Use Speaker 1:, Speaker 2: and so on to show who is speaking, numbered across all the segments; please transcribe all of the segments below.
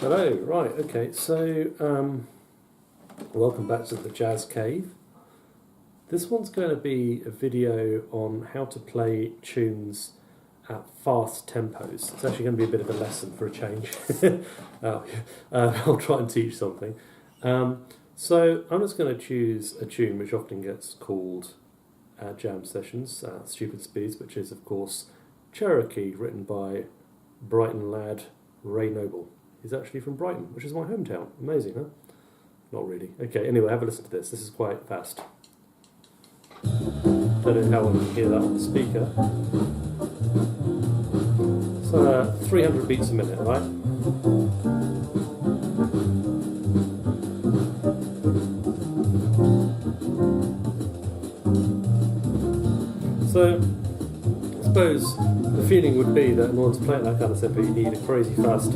Speaker 1: Hello, right, okay, so welcome back to the Jazz Cave. This one's going to be a video on how to play tunes at fast tempos. It's actually going to be a bit of a lesson for a change. I'll try and teach something. So I'm just going to choose a tune which often gets called jam sessions, Stupid Speeds, which is of course Cherokee, written by Brighton lad Ray Noble. He's actually from Brighton, which is my hometown. Amazing, huh? Not really. Okay, anyway, have a listen to this. This is quite fast. Don't know how well you can hear that on the speaker. So 300 beats a minute, right? So I suppose the feeling would be that in order to play at that kind of tempo, you need a crazy fast.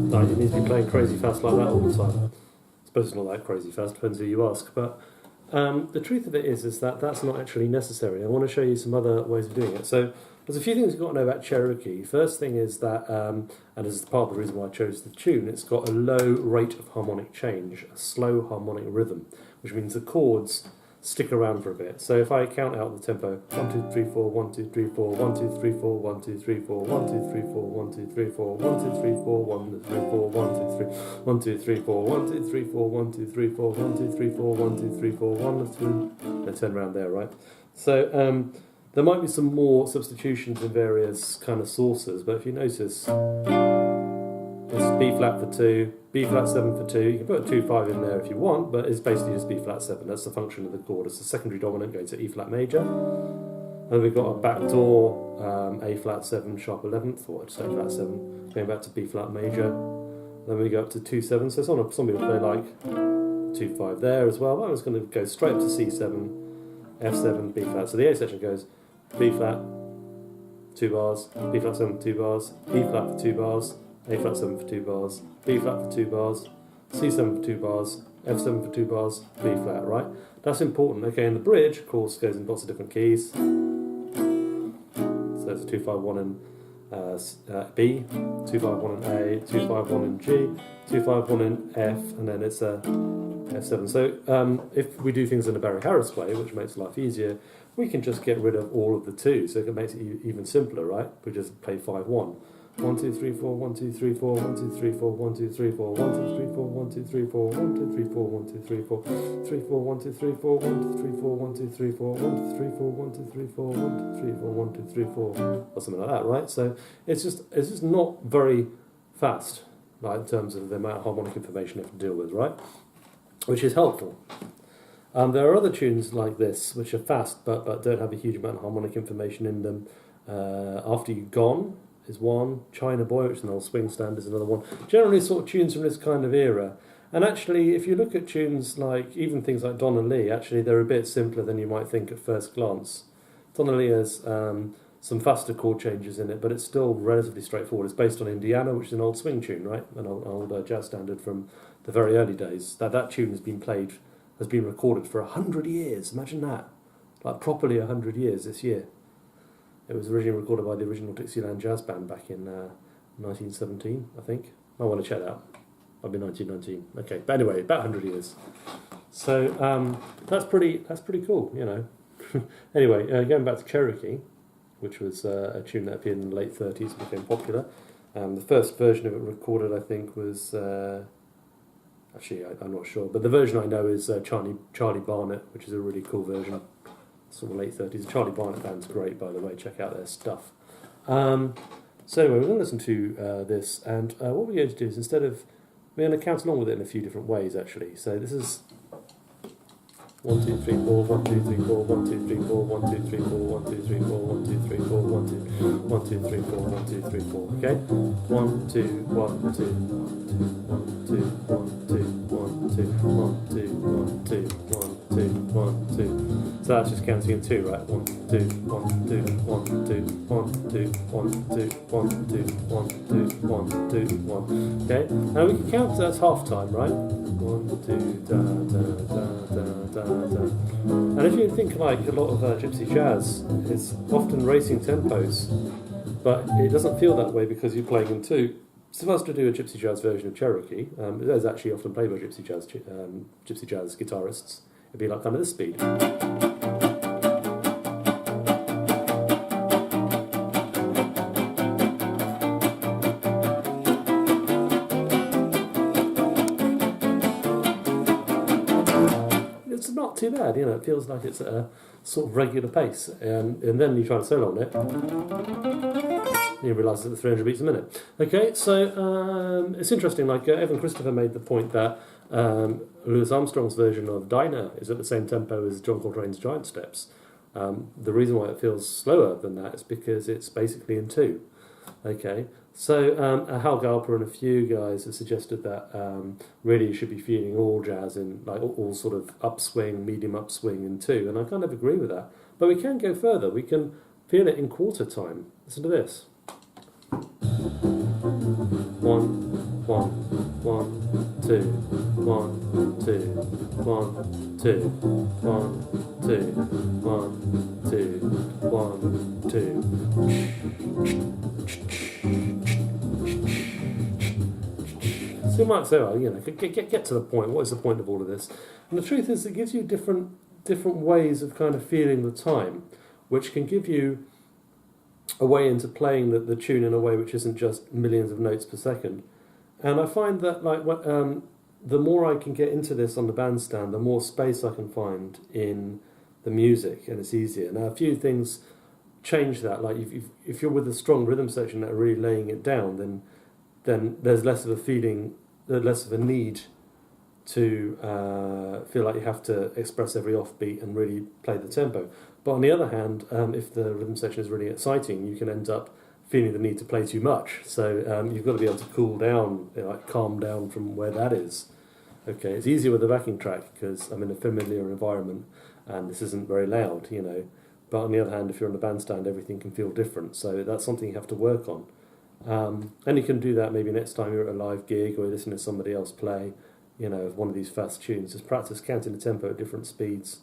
Speaker 1: No, you need to be playing crazy fast like that all the time. I suppose it's not that crazy fast, depends who you ask. But the truth of it is that that's not actually necessary. I want to show you some other ways of doing it. So there's a few things you've got to know about Cherokee. First thing is that, and this is part of the reason why I chose the tune, it's got a low rate of harmonic change, a slow harmonic rhythm, which means the chords stick around for a bit. So if I count out the tempo, 1, 2, 3, 4, 1, 2, 3, 4, 1, 2, 3, 4, 1, 2, 3, 4, 1, 2, 3, 4, 1, 2, 3, 4, 1, 2, 3, 4, 1, 2, 3, 4, 1, 2, 3, 1, 2, 3, 4, 1, 2, 3, 4, 1, 2, 3, 4, 1, 2, 3, 4, 1, 2, 3, 4, 1, 2, they turn around there, right? So there might be some more substitutions in various kind of sources, but if you notice, it's B flat for 2, B flat 7 for 2. You can put a 2-5 in there if you want, but it's basically just B flat 7. That's the function of the chord. It's the secondary dominant going to E flat major. And we've got a backdoor A flat 7 sharp 11th, or just A flat 7, going back to B flat major. Then we go up to 2-7. So some people play like 2-5 there as well. I'm just going to go straight up to C7, F7, B flat. So the A section goes B flat, 2 bars, B flat 7 for 2 bars, E flat for 2 bars, A flat 7 for 2 bars, B flat for 2 bars, C7 for 2 bars, F7 for 2 bars, B flat, right? That's important. Okay, and the bridge, of course, goes in lots of different keys. So it's a 2-5-1 in B, 2-5-1 in A, 2-5-1 in G, 2-5-1 in F, and then it's a F7. So if we do things in a Barry Harris way, which makes life easier, we can just get rid of all of the 2, so it makes it even simpler, right? We just play 5-1. 1, 2, 3, 4, 1, 2, 3, 4, 1, 2, 3, 4, 1, 2, 3, 4, 1, 2, 3, 4, 1, 2, 3, 4, 1, 2, 3, 4, 1, 2, 3, 4, 3, 4, 1, 2, 3, 4, 1, 2, 3, 4, 1, 2, 3, 4, 1, 2, 3, 4, 1, 2, 3, 4, 1, 2, 3, 4, 1, 2, 3, 4, or something like that, right? So it's just not very fast, like in terms of the amount of harmonic information you have to deal with, right? Which is helpful. There are other tunes like this which are fast but don't have a huge amount of harmonic information in them. After You've Gone is one, China Boy, which is an old swing standard, is another one. Generally sort of tunes from this kind of era. And actually, if you look at tunes like, even things like Donna Lee, actually they're a bit simpler than you might think at first glance. Donna Lee has some faster chord changes in it, but it's still relatively straightforward. It's based on Indiana, which is an old swing tune, right? An old jazz standard from the very early days. That tune has been recorded for 100 years. Imagine that. Like properly 100 years this year. It was originally recorded by the original Dixieland Jazz Band back in 1917, I think. I want to check that out. Might be 1919. Okay, but anyway, about 100 years. So that's pretty cool, you know. Anyway, going back to Cherokee, which was a tune that appeared in the late 30s and became popular. The first version of it recorded, I think, was... actually, I'm not sure, but the version I know is Charlie Barnett, which is a really cool version. Sort of late 30s. The Charlie Barnett band's great, by the way. Check out their stuff. So anyway, we're going to listen to this, and what we're going to do is we're going to count along with it in a few different ways, actually. So this is 1, 2, 3, 4, 1, 2, 3, 4, 1, 2, 3, 4, 1, 2, 3, 4, 1, 2, 3, 4, 1, 2, 3, 4, 1, 2, 1, 2, 3, 4, 1, 2, 3, 4. Okay? 1, 2, 1, 2, 1, 2, 1, 2, 1, 2, 1, 2, 1, 2, 1, 2, 1, 2. So that's just counting in 2, right? 1, 2, 1, 2, 1, 2, 1, 2, 1, 2, 1, 2, 1, 2, 1, 2, 1. Okay, now we can count that's half time, right? 1, 2, da, da, da, da, da, da. And if you think like a lot of gypsy jazz, it's often racing tempos, but it doesn't feel that way because you're playing in 2. So if I was to do a gypsy jazz version of Cherokee, it is actually often played by gypsy jazz guitarists. It'd be like kind of this speed. It's not too bad, it feels like it's at a sort of regular pace, and then you try to solo on it, you realise it's at 300 beats a minute. Okay, so it's interesting, like Evan Christopher made the point that Louis Armstrong's version of Dinah is at the same tempo as John Coltrane's Giant Steps. The reason why it feels slower than that is because it's basically in 2. Okay, so Hal Galper and a few guys have suggested that really you should be feeling all jazz in like all sort of upswing, medium upswing in 2, and I kind of agree with that. But we can go further. We can feel it in quarter time. Listen to this. 1, 1, 1, 2, 1, 2, 1, 2, 1, 2, 1, 2, 1, 2. So you might say, well, get to the point. What is the point of all of this? And the truth is, it gives you different ways of kind of feeling the time, which can give you a way into playing the tune in a way which isn't just millions of notes per second. And I find that the more I can get into this on the bandstand, the more space I can find in the music, and it's easier. Now, a few things change that. Like if you're with a strong rhythm section that are really laying it down, then there's less of a feeling, less of a need to feel like you have to express every offbeat and really play the tempo. But on the other hand, if the rhythm section is really exciting, you can end up feeling the need to play too much. So you've got to be able to cool down, calm down from where that is. Okay, it's easier with a backing track because I'm in a familiar environment and this isn't very loud, But on the other hand, if you're on the bandstand, everything can feel different. So that's something you have to work on. And you can do that maybe next time you're at a live gig or you listen to somebody else play, one of these fast tunes. Just practice counting the tempo at different speeds.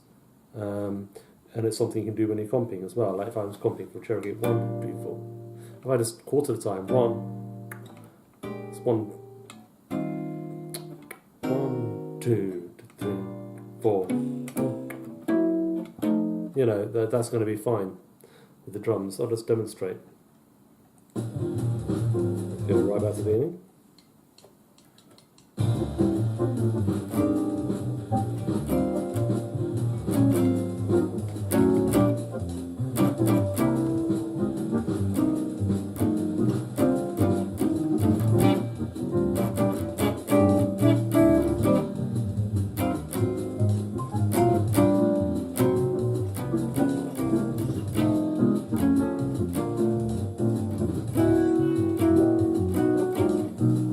Speaker 1: And it's something you can do when you're comping as well. Like if I was comping for Cherokee, 1, 2, 4. If I just quarter the time, 1, it's 1, 2, 3, 4. That's going to be fine with the drums. I'll just demonstrate. Go right back to the beginning.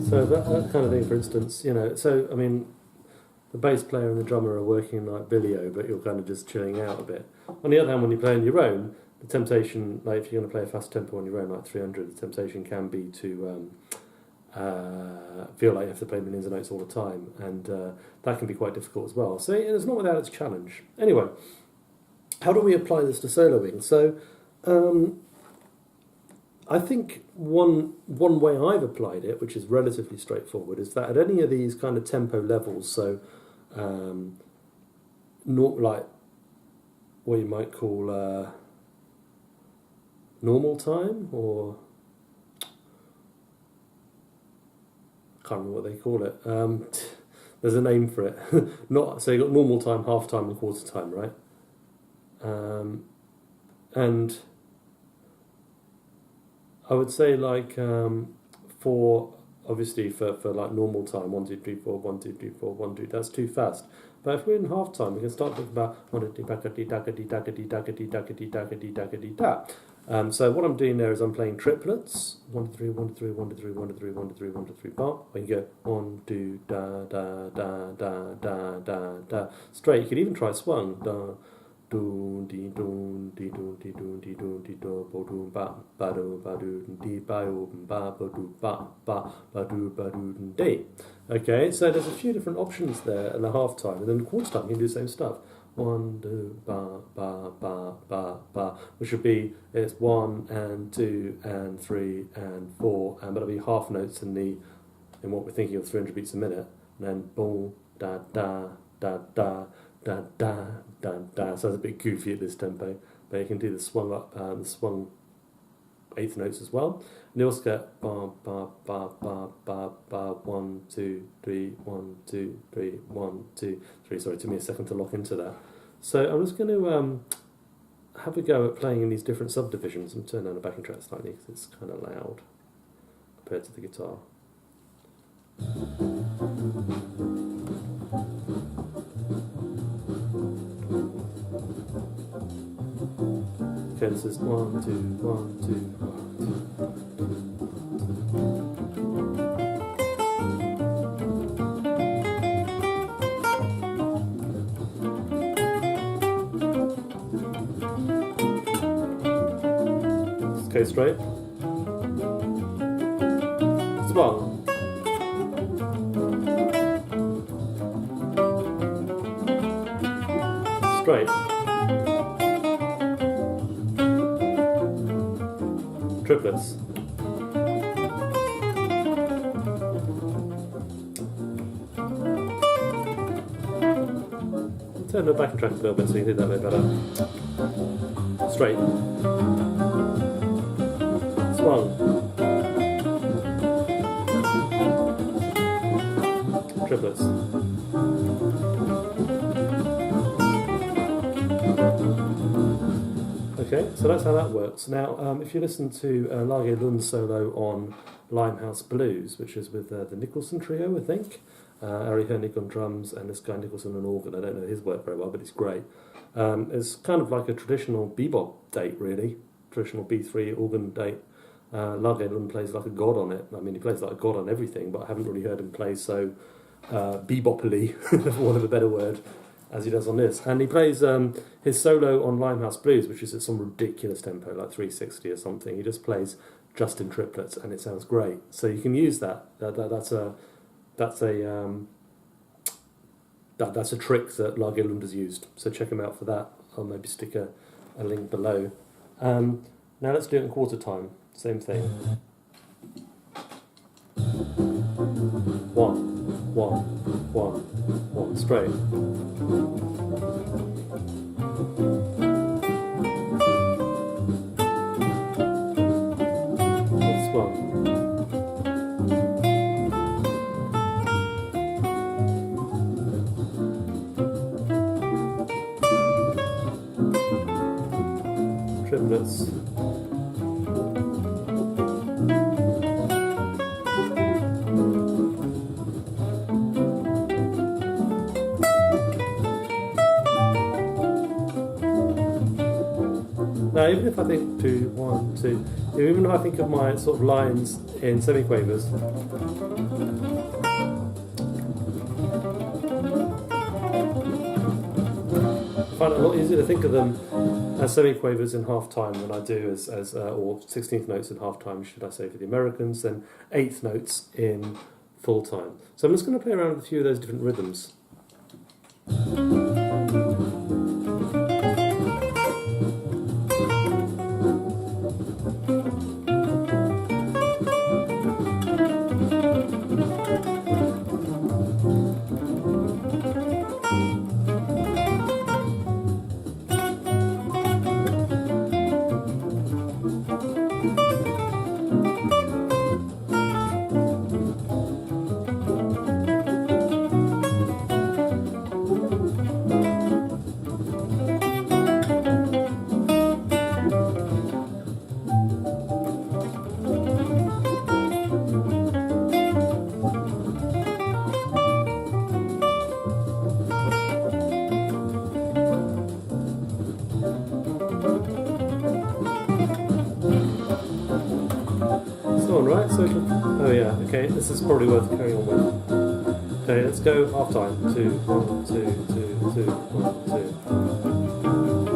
Speaker 1: So that kind of thing, for instance, so, I mean, the bass player and the drummer are working like Billy-O, but you're kind of just chilling out a bit. On the other hand, when you play on your own, the temptation, like if you're going to play a fast tempo on your own, like 300, the temptation can be to feel like you have to play millions of notes all the time, and that can be quite difficult as well. So it's not without its challenge. Anyway, how do we apply this to soloing? So I think one way I've applied it, which is relatively straightforward, is that at any of these kind of tempo levels, so not like what you might call normal time, or I can't remember what they call it. There's a name for it. So you've got normal time, half time, and quarter time, right? And I would say for like normal time, 1, 2, 3, 4, 1, 2, 3, 4, 1, 2, that's too fast. But if we're in half time, we can start talking about 1, 2, 3, da. So what I'm doing there is I'm playing triplets, 1 to 3, 1 to 3, 1 to 3, 1 to 3, 1 to 3, 1 to 3 part. When you go 1, 2, da da da da da da da straight. You could even try swung, da doon dee doon dee doon dee doon dee doon dee do bo doon ba ba do dee ba do ba do ba do dee. Okay, so there's a few different options there in the half time, and then the quarter time you can do the same stuff. 1 2 ba ba ba ba ba, which would be it's 1 and 2 and 3 and 4, and that'll be half notes in what we're thinking of 300 beats a minute, and then boom da da da da da da da da. So it's a bit goofy at this tempo, but you can do the swung up, the swung eighth notes as well. And you also get ba ba ba ba ba ba 1 2 3 1 2 3 1 2 3. Sorry, it took me a second to lock into that. So I'm just going to have a go at playing in these different subdivisions. I'm turning down the backing track slightly because it's kind of loud compared to the guitar. Okay, this is 1 2 1 2 1. Okay, straight. Swung. Straight. Triplets. Turn the backing track a little bit so you can do that a bit better. Straight. Swung. Triplets. Okay, so that's how that works. Now, if you listen to Lage Lund's solo on Limehouse Blues, which is with the Nicholson trio, I think, Ari Hernig on drums and this guy Nicholson on organ. I don't know his work very well, but it's great. It's kind of like a traditional bebop date, really. Traditional B3 organ date. Lage Lund plays like a god on it. I mean, he plays like a god on everything, but I haven't really heard him play so bebop-ily, for want of a better word, as he does on this. And he plays his solo on Limehouse Blues, which is at some ridiculous tempo, like 360 or something. He just plays just in triplets, and it sounds great. So you can use that. That's a trick that Lage Lund has used. So check him out for that. I'll maybe stick a link below. Now let's do it in quarter time. Same thing. 1 1 1 1 straight. That's 1. Triplets. Now, even if I think 2 1 2, even if I think of my sort of lines in semiquavers, I find it a lot easier to think of them as semiquavers in half time than I do as or 16th notes in half time, should I say, for the Americans, than 8th notes in full time. So I'm just going to play around with a few of those different rhythms. Right, so oh yeah, okay, this is probably worth carrying on with. Okay, let's go half time. 2 1 2 2 2 1 2.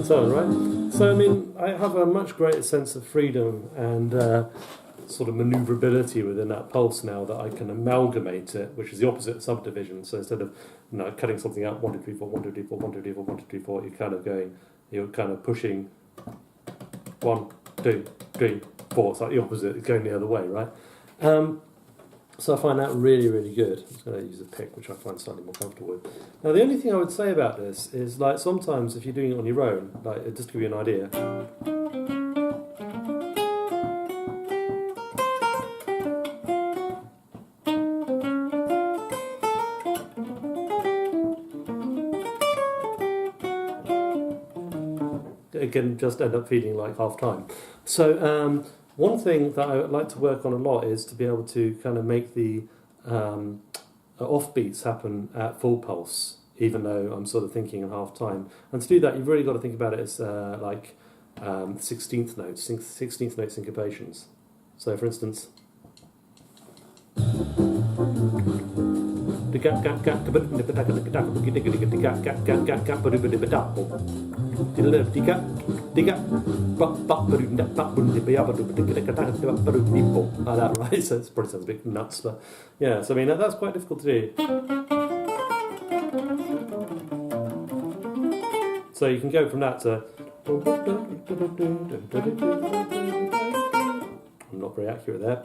Speaker 1: so on, right? So I mean, I have a much greater sense of freedom and sort of maneuverability within that pulse now that I can amalgamate it, which is the opposite of subdivision. So instead of cutting something out 1 2 3 4 1 2 3 4 1 2 3 4 1 2 3 4, you're kind of pushing 1 2 3 4. It's like the opposite. It's going the other way, right? So I find that really, really good. I'm just going to use a pick, which I find slightly more comfortable with. Now, the only thing I would say about this is, like, sometimes if you're doing it on your own, like, just to give you an idea. It can just end up feeling like half time. So, one thing that I like to work on a lot is to be able to kind of make the offbeats happen at full pulse, even though I'm sort of thinking in half time. And to do that, you've really got to think about it as 16th notes, 16th note syncopations. So, for instance. Like that, right? So it probably sounds a bit nuts, but yeah, so I mean that's quite difficult to do. So you can go from that to I'm not very accurate there.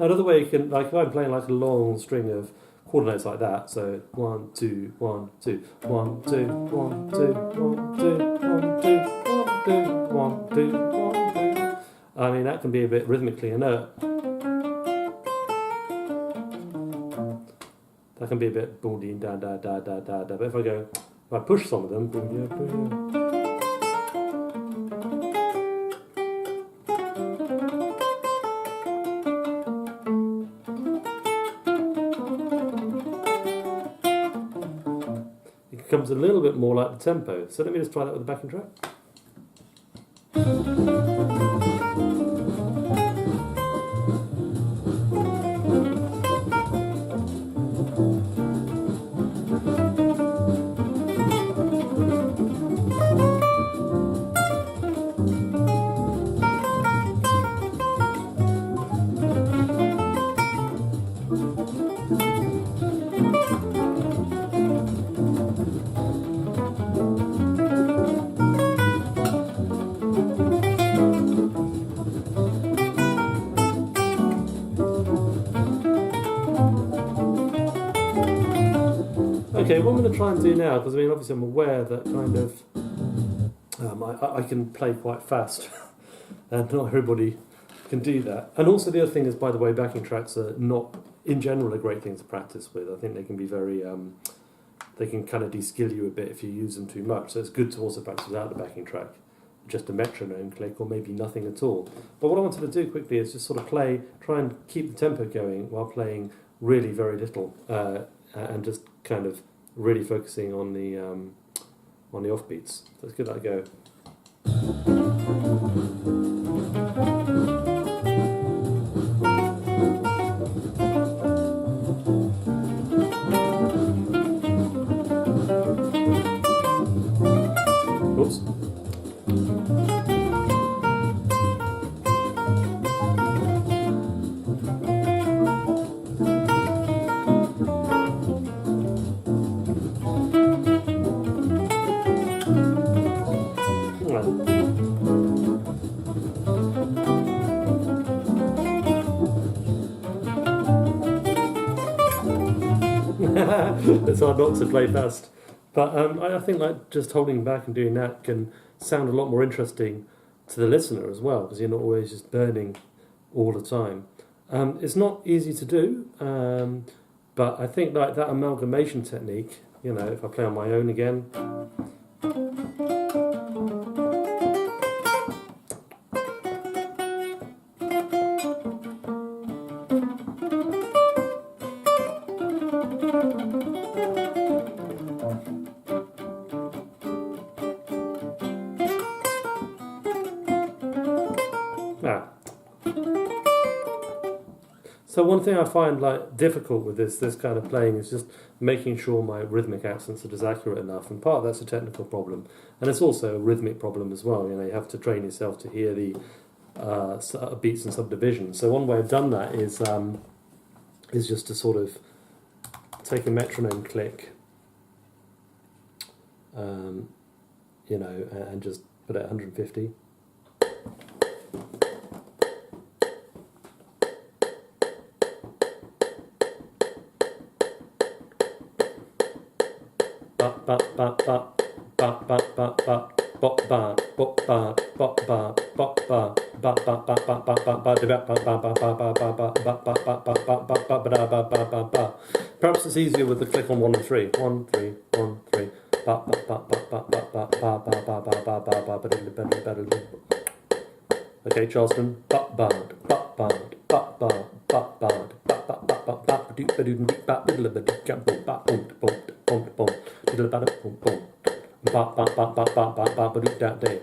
Speaker 1: Another way you can, like if I'm playing like a long string of quarter notes like that, so 1 2 1 2 1 2 1 2 1 2 1 2 1 2 1 2 1 2. I mean that can be a bit rhythmically inert. That can be a bit boom dee da da da da da da. But if I push some of them, boom yeah boom yeah. Becomes a little bit more like the tempo. So let me just try that with the backing track. Okay, what I'm going to try and do now, because I mean obviously I'm aware that kind of I can play quite fast and not everybody can do that. And also the other thing is, by the way, backing tracks are not in general a great thing to practice with. I think they can be very, they can kind of de-skill you a bit if you use them too much. So it's good to also practice without the backing track, just a metronome click or maybe nothing at all. But what I wanted to do quickly is just sort of try and keep the tempo going while playing really very little and just kind of really focusing on the offbeats. So let's give that a go. Oops. It's hard not to play fast, but I think like just holding back and doing that can sound a lot more interesting to the listener as well, because you're not always just burning all the time. It's not easy to do, but I think like that amalgamation technique, you know, if I play on my own again. So one thing I find like difficult with this kind of playing is just making sure my rhythmic accents are just accurate enough, and part of that's a technical problem, and it's also a rhythmic problem as well. You know, you have to train yourself to hear the beats and subdivisions. So one way I've done that is just to sort of take a metronome click, you know, and just put it at 150. Perhaps it's easier with the click on 1 and 3. 1, 3, 1, 3. Okay, Charleston.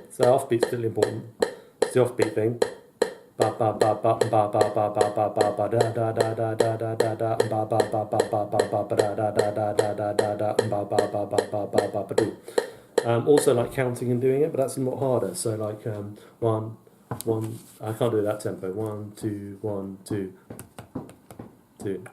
Speaker 1: So offbeat's really important. It's the offbeat thing. Also like counting and doing it, but that's a lot harder. So like 1, 1. I can't do that tempo. 1, 2, 1, 2, 2.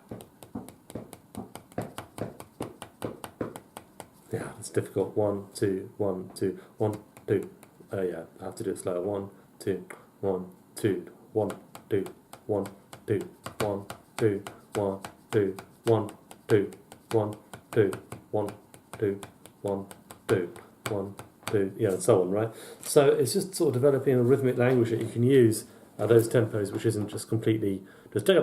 Speaker 1: Yeah, it's difficult. 1, 2, 1, 2, 1, 2. Yeah, I have to do it slower. 1, 2, 1, 2, 1, 2, 1, 2, 1, 2, 1, 2, 1, 2, 1, 2, 1, 2, 1, 2, 1, 2, yeah, and so on, right? So it's just sort of developing a rhythmic language that you can use those tempos, which isn't just completely just. And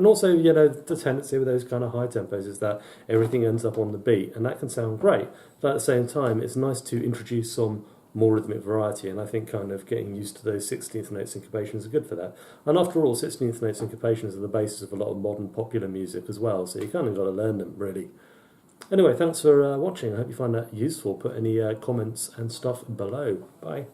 Speaker 1: also, you know, the tendency with those kind of high tempos is that everything ends up on the beat, and that can sound great. But at the same time, it's nice to introduce some more rhythmic variety, and I think kind of getting used to those 16th note syncopations are good for that. And after all, 16th note syncopations are the basis of a lot of modern popular music as well, so you kind of got to learn them, really. Anyway, thanks for watching. I hope you find that useful. Put any comments and stuff below. Bye.